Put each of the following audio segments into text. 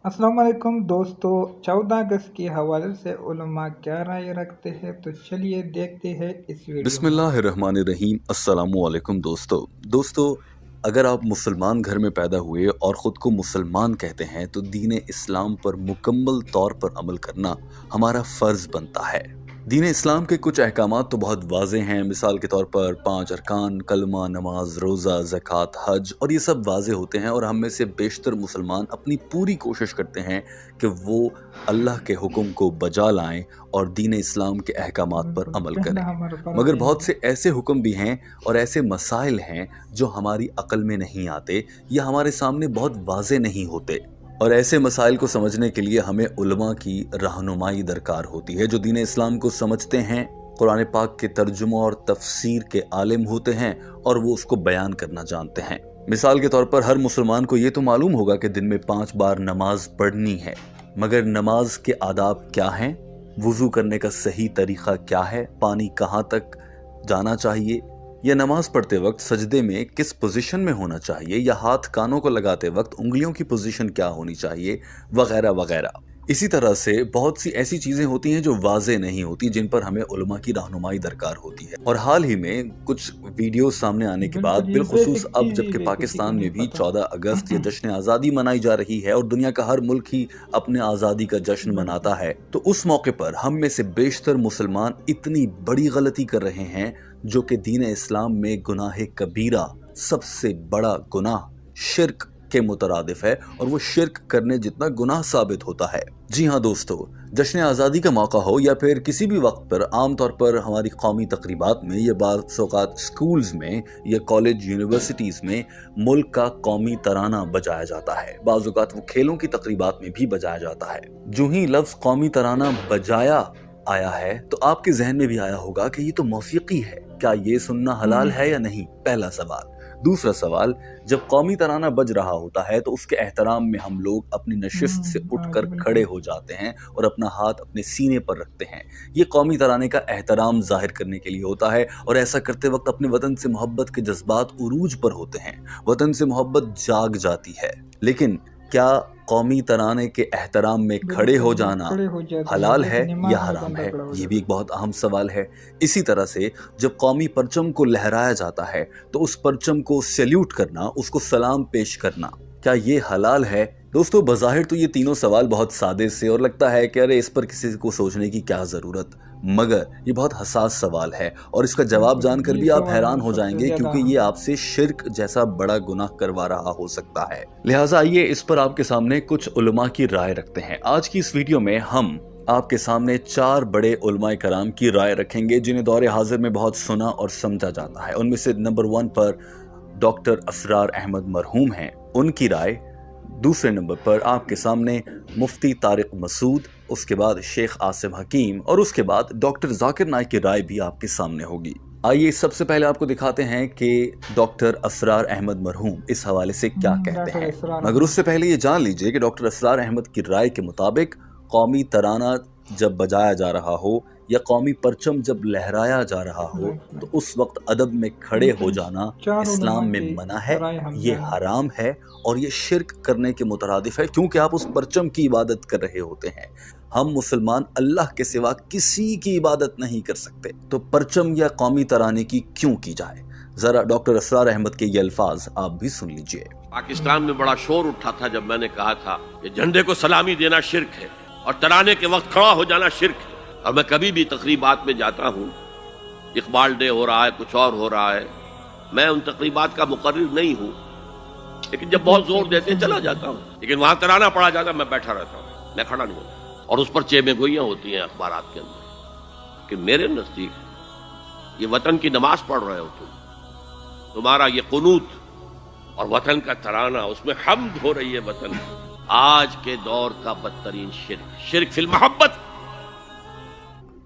अस्सलाम वालेकुम दोस्तों। 14 अगस्त के हवाले से उलमा क्या राय रखते हैं, तो चलिए देखते हैं इस वीडियो में। बिस्मिल्लाहिर्रहमानिर्रहीम। अस्सलामु अलैकुम दोस्तों, अगर आप मुसलमान घर में पैदा हुए और ख़ुद को मुसलमान कहते हैं तो दीन इस्लाम पर मुकम्मल तौर पर अमल करना हमारा फ़र्ज़ बनता है। दीन इस्लाम के कुछ अहकामात तो बहुत वाज़ेह हैं। मिसाल के तौर पर 5 अरकान, कलमा, नमाज, रोज़ा, ज़कात, हज, और ये सब वाज़ेह होते हैं और हम में से बेशतर मुसलमान अपनी पूरी कोशिश करते हैं कि वो अल्लाह के हुक्म को बजा लाएं और दीन इस्लाम के अहकामात पर अमल पहला करें। हमारा मगर फर्ज बहुत है। से ऐसे हुक्म भी हैं और ऐसे मसाइल हैं जो हमारी अक्ल में नहीं आते या हमारे सामने बहुत वाज़ेह नहीं होते, और ऐसे मसाइल को समझने के लिए हमें उलमा की रहनुमाई दरकार होती है जो दीन इस्लाम को समझते हैं, कुरान पाक के तर्जुमा और तफसीर के आलिम होते हैं और वो उसको बयान करना जानते हैं। मिसाल के तौर पर हर मुसलमान को ये तो मालूम होगा कि दिन में 5 बार नमाज पढ़नी है, मगर नमाज के आदाब क्या हैं, वुज़ू करने का सही तरीक़ा क्या है, पानी कहाँ तक जाना चाहिए, या नमाज पढ़ते वक्त सजदे में किस पोजीशन में होना चाहिए, या हाथ कानों को लगाते वक्त उंगलियों की पोजीशन क्या होनी चाहिए, वगैरह वगैरह। इसी तरह से बहुत सी ऐसी चीज़ें होती हैं जो वाज़ेह नहीं होती, जिन पर हमें उलमा की रहनुमाई दरकार होती है। और हाल ही में कुछ वीडियो सामने आने के बाद, बिल्कुल, ये बिलखुसूस बेसिक अब चीज़ जबकि है, किसी को पाकिस्तान नहीं में भी पता। 14 अगस्त या जश्न आज़ादी मनाई जा रही है और दुनिया का हर मुल्क ही अपने आज़ादी का जश्न मनाता है, तो उस मौके पर हम में से बेशतर मुसलमान इतनी बड़ी गलती कर रहे हैं जो कि दीन इस्लाम में गुनाह कबीरा, सबसे बड़ा गुनाह शिर्क के मुतरादिफ है, और वो शिर्क करने जितना गुनाह साबित होता है। जी हाँ दोस्तों, जश्न आज़ादी का मौका हो या फिर किसी भी वक्त पर, आम तौर पर हमारी कौमी तकरीबात में या बाज़ औक़ात स्कूल्स में या कॉलेज यूनिवर्सिटीज़ में मुल्क का कौमी तराना बजाया जाता है। बाज़ औक़ात वो खेलों की तकरीबात में भी बजाया जाता है। जो ही लफ्ज़ कौमी तराना बजाया आया है तो आपके जहन में भी आया होगा कि ये तो मौसीकी है, क्या ये सुनना हलाल है या नहीं, पहला सवाल। दूसरा सवाल, जब कौमी तराना बज रहा होता है तो उसके एहतराम में हम लोग अपनी नशिस्त से उठकर बिल्कुल। खड़े हो जाते हैं और अपना हाथ अपने सीने पर रखते हैं। ये कौमी तराने का एहतराम जाहिर करने के लिए होता है, और ऐसा करते वक्त अपने वतन से मोहब्बत के जज्बात उरूज पर होते हैं, वतन से मोहब्बत जाग जाती है। लेकिन क्या कौमी तराने के एहतराम में खड़े हो जाना हलाल है या हराम है, ये भी एक बहुत अहम सवाल है। इसी तरह से जब कौमी परचम को लहराया जाता है तो उस परचम को सैल्यूट करना, उसको सलाम पेश करना, क्या ये हलाल है? दोस्तों, बज़ाहिर तो ये तीनों सवाल बहुत सादे से और लगता है कि अरे इस पर किसी को सोचने की क्या ज़रूरत, मगर ये बहुत हसास सवाल है और इसका जवाब जानकर भी आप हैरान हो जाएंगे, क्योंकि ये आपसे शिर्क जैसा बड़ा गुनाह करवा रहा हो सकता है। लिहाजा आइए इस पर आपके सामने कुछ उलमा की राय रखते हैं। आज की इस वीडियो में हम आपके सामने 4 बड़े उलमाए कराम की राय रखेंगे जिन्हें दौरे हाजिर में बहुत सुना और समझा जाता है। उनमें से नंबर 1 पर डॉक्टर असरार अहमद मरहूम हैं, उनकी राय। दूसरे नंबर पर आपके सामने मुफ्ती तारिक मसूद, उसके बाद शेख आसिम हकीम, और उसके बाद डॉक्टर जाकिर नाइक की राय भी आपके सामने होगी। आइए सबसे पहले आपको दिखाते हैं कि डॉक्टर असरार अहमद मरहूम इस हवाले से क्या कहते हैं। मगर उससे पहले ये जान लीजिए कि डॉक्टर असरार अहमद की राय के मुताबिक कौमी तराना जब बजाया जा रहा हो या कौमी परचम जब लहराया जा रहा हो तो उस वक्त अदब में खड़े हो जाना इस्लाम में मना है, ये हराम है और ये शिर्क करने के मुतरादिफ है, क्योंकि आप उस परचम की इबादत कर रहे होते हैं। हम मुसलमान अल्लाह के सिवा किसी की इबादत नहीं कर सकते, तो परचम या कौमी तराने की क्यों की जाए? जरा डॉक्टर असरार अहमद के ये अल्फाज आप भी सुन लीजिए। पाकिस्तान में बड़ा शोर उठा था जब मैंने कहा था कि झंडे को सलामी देना शिर्क है और तराने के वक्त खड़ा हो जाना शिर्क है। और मैं कभी भी तकरीबात में जाता हूँ, इकबाल डे हो रहा है, कुछ और हो रहा है, मैं उन तकरीबात का मुकर्रिर नहीं हूँ, लेकिन जब बहुत जोर देते हैं चला जाता हूँ। लेकिन वहां तराना पड़ा जाता, मैं बैठा रहता हूँ, मैं खड़ा नहीं होता, और उस पर चेमेगोइयां होती हैं अखबारात के अंदर कि मेरे नजदीक ये वतन की नमाज पढ़ रहे हो तुम्हारा ये कुनूत और वतन का तराना, उसमें हम्द हो रही है वतन। आज के दौर का बदतरीन शिर्क फिल मोहब्बत।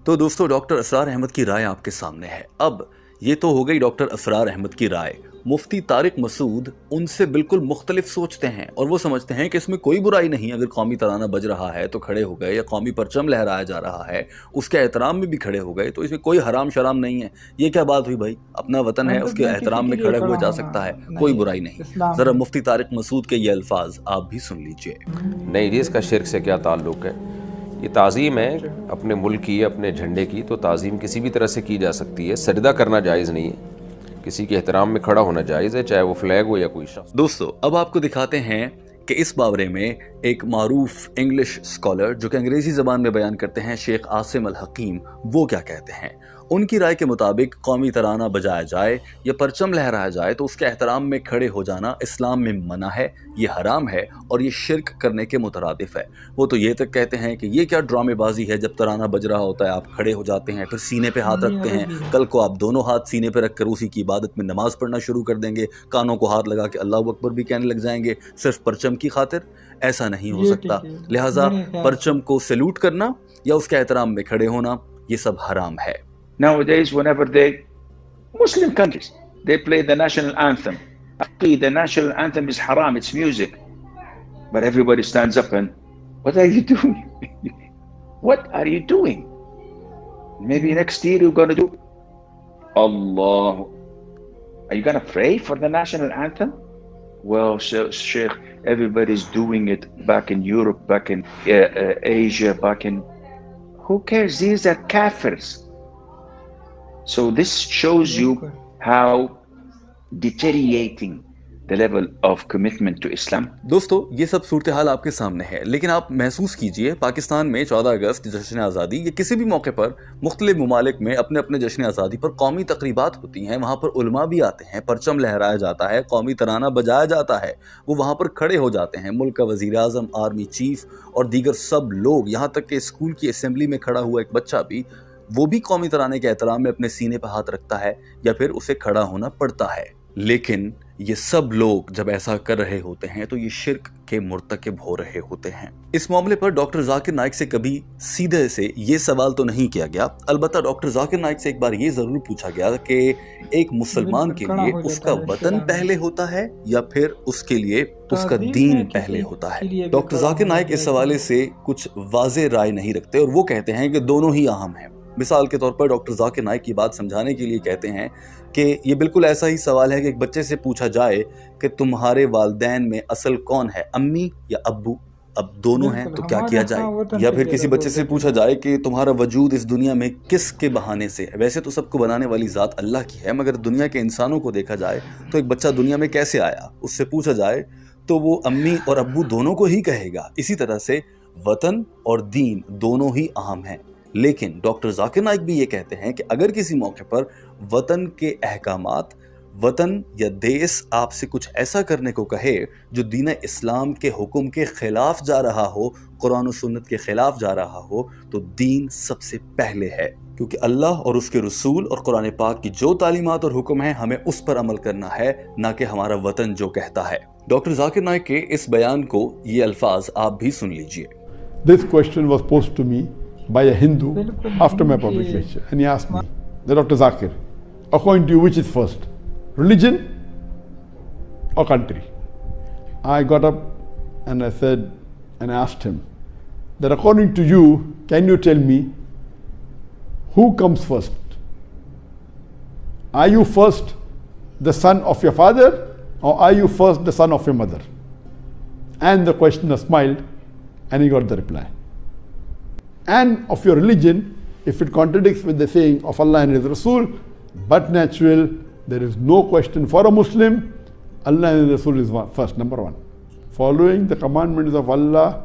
तो दोस्तों, डॉक्टर असरार अहमद की राय आपके सामने है। अब ये तो हो गई डॉक्टर असरार अहमद की राय। मुफ्ती तारिक मसूद उनसे बिल्कुल मुख्तलिफ सोचते हैं और वो समझते हैं कि इसमें कोई बुराई नहीं, अगर कौमी तराना बज रहा है तो खड़े हो गए, या कौमी परचम लहराया जा रहा है उसके एहतराम में भी खड़े हो गए, तो इसमें कोई हराम शराम नहीं है। ये क्या बात हुई भाई, अपना वतन है, उसके एहतराम में खड़े हुए जा सकता है, कोई बुराई नहीं। ज़रा मुफ्ती तारिक मसूद के ये अल्फाज आप भी सुन लीजिए। नहीं जी, इसका शिर्क से क्या ताल्लुक़ है? ये ताज़ीम है अपने मुल्क की, अपने झंडे की, तो ताज़ीम किसी भी तरह से की जा सकती है। सजदा करना जायज़ नहीं है, किसी के एहतराम में खड़ा होना जायज़ है, चाहे वो फ्लैग हो या कोई शख्स। दोस्तों अब आपको दिखाते हैं कि इस बारे में एक मारूफ इंग्लिश स्कॉलर जो कि अंग्रेजी ज़बान में बयान करते हैं, शेख आसिम अल हकीम, वो क्या कहते हैं। उनकी राय के मुताबिक कौमी तराना बजाया जाए या परचम लहराया जाए तो उसके एहतराम में खड़े हो जाना इस्लाम में मना है, ये हराम है और ये शिरक करने के मुतरादिफ है। वो तो ये तक कहते हैं कि ये क्या ड्रामेबाजी है, जब तराना बज रहा होता है आप खड़े हो जाते हैं, फिर सीने पे हाथ रखते हैं, कल को आप दोनों हाथ सीने पे रखकर उसी की इबादत में नमाज पढ़ना शुरू कर देंगे, कानों को हाथ लगा के अल्लाह अकबर भी कहने लग जाएंगे सिर्फ परचम की खातिर। ऐसा नहीं हो सकता। लिहाजा परचम को सैल्यूट करना या उसके एहतराम में खड़े होना ये सब हराम है। Nowadays, whenever Muslim countries, they play the national anthem. The national anthem is haram, it's music. But everybody stands up and, what are you doing? What are you doing? Maybe next year you're going to do Allah. Are you going to pray for the national anthem? Well, Sheikh, everybody's doing it back in Europe, back in Asia, who cares? These are kafirs. So this shows you how deteriorating the level of commitment to Islam. दोस्तों ये सब सूरत हाल आपके सामने है, लेकिन आप महसूस कीजिए पाकिस्तान में 14 अगस्त जश्न आज़ादी या किसी भी मौके पर मुख्तलिफ ममालिक में अपने अपने जश्न आज़ादी पर कौमी तकरीबात होती हैं, वहाँ पर उलमा भी आते हैं, परचम लहराया जाता है, कौमी तराना बजाया जाता है, वो वहाँ पर खड़े हो जाते हैं, मुल्क का वज़ीर आज़म, आर्मी चीफ और दीगर सब लोग, यहाँ तक कि स्कूल की असेंबली में खड़ा हुआ एक बच्चा भी, वो भी कौमी तराने के एहतराम में अपने सीने पर हाथ रखता है या फिर उसे खड़ा होना पड़ता है। लेकिन ये सब लोग जब ऐसा कर रहे होते हैं तो ये शिर्क के मुर्तकिब हो रहे होते हैं। इस मामले पर डॉक्टर जाकिर नाइक से कभी सीधे से ये सवाल तो नहीं किया गया, अलबत्ता डॉक्टर जाकिर नाइक से एक बार ये जरूर पूछा गया कि एक मुसलमान के लिए उसका वतन पहले होता है या फिर उसके लिए उसका दीन पहले होता है। डॉक्टर जाकिर नाइक इस हवाले से कुछ वाज़ेह राय नहीं रखते और वो कहते हैं कि दोनों ही अहम हैं। मिसाल के तौर पर डॉक्टर जाकिर नाइक की बात समझाने के लिए कहते हैं कि ये बिल्कुल ऐसा ही सवाल है कि एक बच्चे से पूछा जाए कि तुम्हारे वालिदैन में असल कौन है, अम्मी या अब्बू, अब दोनों हैं तो क्या किया जाए। या फिर किसी बच्चे से पूछा जाए कि तुम्हारा वजूद इस दुनिया में किस के बहाने से है, वैसे तो सबको बनाने वाली ज़ात अल्लाह की है, मगर दुनिया के इंसानों को देखा जाए तो एक बच्चा दुनिया में कैसे आया, उससे पूछा जाए तो वो अम्मी और अब्बू दोनों को ही कहेगा। इसी तरह से वतन और दीन दोनों ही अहम हैं। लेकिन डॉक्टर जाकिर नाइक भी ये कहते हैं कि अगर किसी मौके पर वतन के अहकामात, वतन या देश आपसे कुछ ऐसा करने को कहे जो दीन इस्लाम के हुक्म के खिलाफ जा रहा हो, कुरान और सुन्नत के खिलाफ जा रहा हो, तो दीन सबसे पहले है, क्योंकि अल्लाह और उसके रसूल और कुरान पाक की जो तालीमात और हुक्म है हमें उस पर अमल करना है, ना कि हमारा वतन जो कहता है। डॉक्टर जाकिर नाइक के इस बयान को ये अल्फाज आप भी सुन लीजिए। This question was posed to me by a Hindu after my public lecture, and he asked me, Dr. Zakir, according to you, which is first, religion or country? I got up and I said, and I asked him that according to you, can you tell me who comes first? Are you first the son of your father, or are you first the son of your mother? And the questioner smiled and he got the reply. And of your religion, if it contradicts with the saying of Allah and His Rasul, but natural, there is no question for a Muslim, Allah and His Rasul is first, number one. Following the commandments of Allah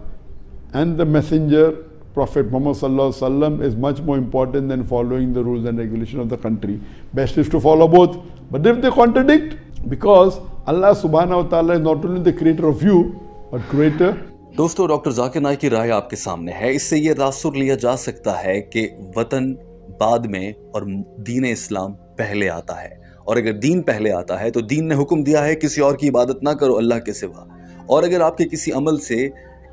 and the Messenger, Prophet Muhammad Sallallahu Alaihi Wasallam, is much more important than following the rules and regulations of the country. Best is to follow both. But if they contradict, because Allah Subhanahu Wa Ta'ala is not only the creator of you, but creator. दोस्तों doctor Zakir Naik की राय आपके सामने है। इससे ये तासुर लिया जा सकता है कि वतन बाद में और दीन इस्लाम पहले आता है, और अगर दीन पहले आता है तो दीन ने हुक्म दिया है किसी और की इबादत ना करो अल्लाह के सिवा, और अगर आपके किसी अमल से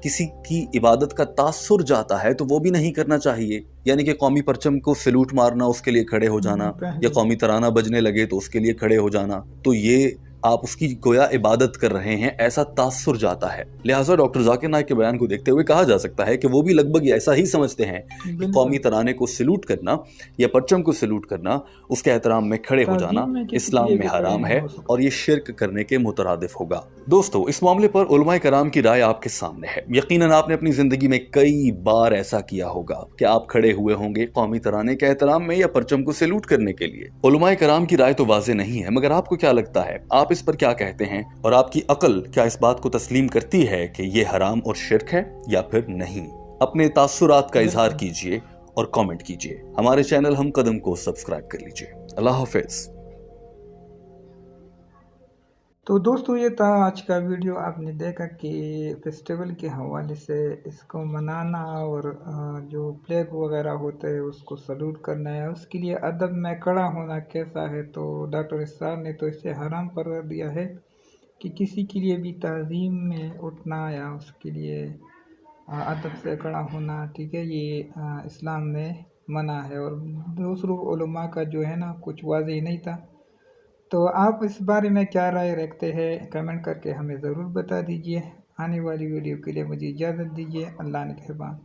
किसी की इबादत का तासुर जाता है तो वो भी नहीं करना चाहिए, यानी कि कौमी परचम को सैल्यूट मारना, उसके लिए खड़े हो जाना, या कौमी तराना बजने लगे तो उसके लिए खड़े हो जाना, तो ये आप उसकी गोया इबादत कर रहे हैं, ऐसा तासुर जाता है। लिहाजा डॉक्टर जाकिर नाइक के बयान को देखते हुए कहा जा सकता है कि वो भी लगभग ऐसा ही समझते हैं कि कौमी तराने को सैल्यूट करना या परचम को सैल्यूट करना, उसके एहतराम में खड़े हो जाना इस्लाम में हराम है और ये शिर्क करने के मुतरादिफ होगा। दोस्तों, इस मामले पर उलमाए कराम की राय आपके सामने है। यकीनन आपने अपनी जिंदगी में कई बार ऐसा किया होगा कि आप खड़े हुए होंगे कौमी तराने के एहतराम में या परचम को सैल्यूट करने के लिए। उलमाए कराम की राय तो वाज़ेह नहीं है, मगर आपको क्या लगता है, आप इस पर क्या कहते हैं और आपकी अक्ल क्या इस बात को तस्लीम करती है कि ये हराम और शिर्क है या फिर नहीं? अपने तासुरात का इजहार कीजिए और कमेंट कीजिए। हमारे चैनल हम कदम को सब्सक्राइब कर लीजिए। अल्लाह हाफिज। तो दोस्तों, ये था आज का वीडियो। आपने देखा कि फेस्टिवल के हवाले से इसको मनाना और जो फ्लैग वगैरह होते हैं उसको सल्यूट करना है, उसके लिए अदब में खड़ा होना कैसा है। तो डॉक्टर इसरार ने तो इसे हराम करार दिया है कि किसी के लिए भी तज़ीम में उठना या उसके लिए अदब से खड़ा होना, ठीक है, ये इस्लाम में मना है। और दूसरों उलमा का जो है ना कुछ वाज़ेह नहीं था। तो आप इस बारे में क्या राय रखते हैं, कमेंट करके हमें ज़रूर बता दीजिए। आने वाली वीडियो के लिए मुझे इजाज़त दीजिए। अल्लाह ने मेहरबान।